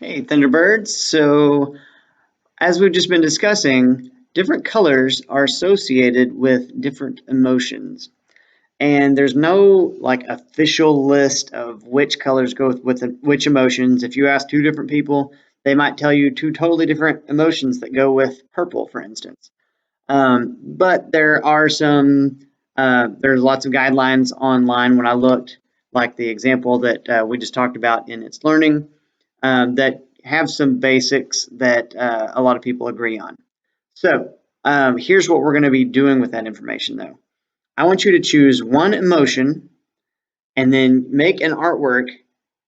Hey, Thunderbirds. So, as we've just been discussing, different colors are associated with different emotions. And there's no like official list of which colors go with which emotions. If you ask two different people, they might tell you two totally different emotions that go with purple, for instance. But there are there's lots of guidelines online when I looked, like the example that we just talked about in It's Learning, that have some basics that a lot of people agree on. So here's what we're going to be doing with that information, though. I want you to choose one emotion and then make an artwork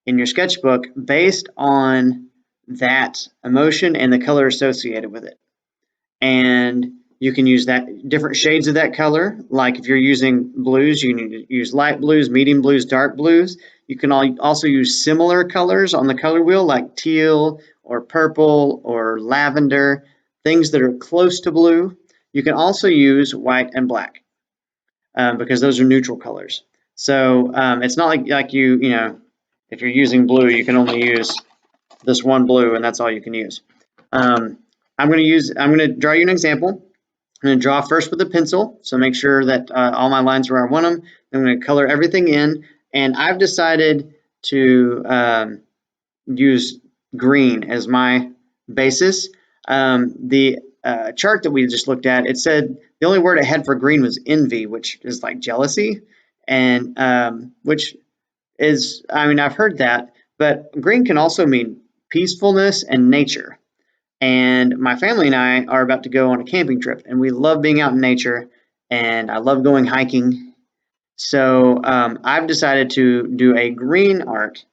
in your sketchbook based on that emotion and the color associated with it. And you can use that different shades of that color. Like if you're using blues, you need to use light blues, medium blues, dark blues. You can also use similar colors on the color wheel, like teal or purple or lavender, things that are close to blue. You can also use white and black because those are neutral colors. So it's not like if you're using blue, you can only use this one blue and that's all you can use. I'm going to draw you an example. I'm going to draw first with a pencil, so make sure that all my lines are where I want them. Then I'm going to color everything in, and I've decided to use green as my basis. The chart that we just looked at, it said the only word it had for green was envy, which is like jealousy, and which is, I mean, I've heard that, but green can also mean peacefulness and nature. And my family and I are about to go on a camping trip, and we love being out in nature, and I love going hiking. So I've decided to do a green art,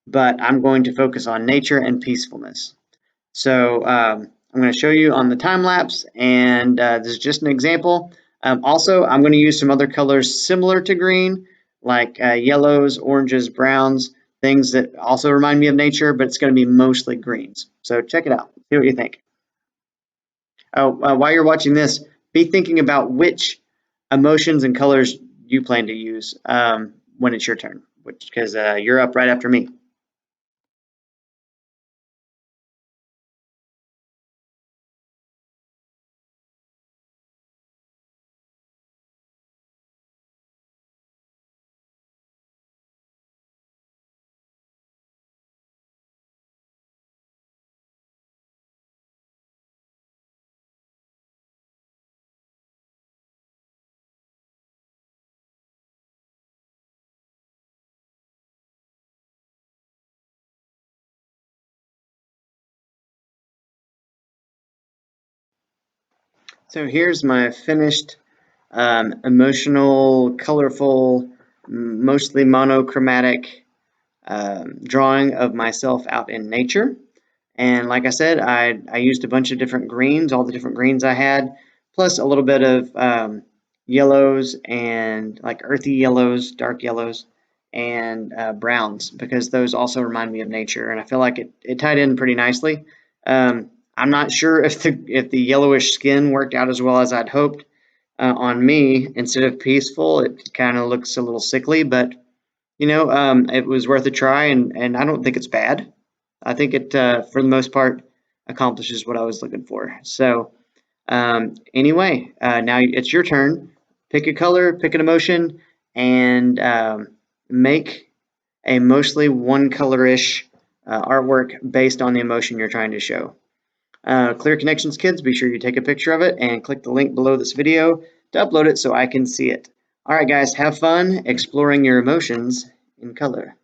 but I'm going to focus on nature and peacefulness. So I'm going to show you on the time lapse, and this is just an example. Also, I'm going to use some other colors similar to green, like yellows, oranges, browns, things that also remind me of nature, but it's going to be mostly greens. So check it out. See what you think. Oh, while you're watching this, be thinking about which emotions and colors you plan to use when it's your turn, which because you're up right after me. So here's my finished emotional, colorful, mostly monochromatic drawing of myself out in nature. And like I said, I used a bunch of different greens, all the different greens I had, plus a little bit of yellows and like earthy yellows, dark yellows, and browns because those also remind me of nature. And I feel like it tied in pretty nicely. I'm not sure if the yellowish skin worked out as well as I'd hoped on me. Instead of peaceful, it kind of looks a little sickly, but it was worth a try, and I don't think it's bad. I think it, for the most part, accomplishes what I was looking for. So, anyway, now it's your turn. Pick a color, pick an emotion, and make a mostly one color-ish artwork based on the emotion you're trying to show. Clear Connections kids, be sure you take a picture of it and click the link below this video to upload it so I can see it. All right, guys, have fun exploring your emotions in color.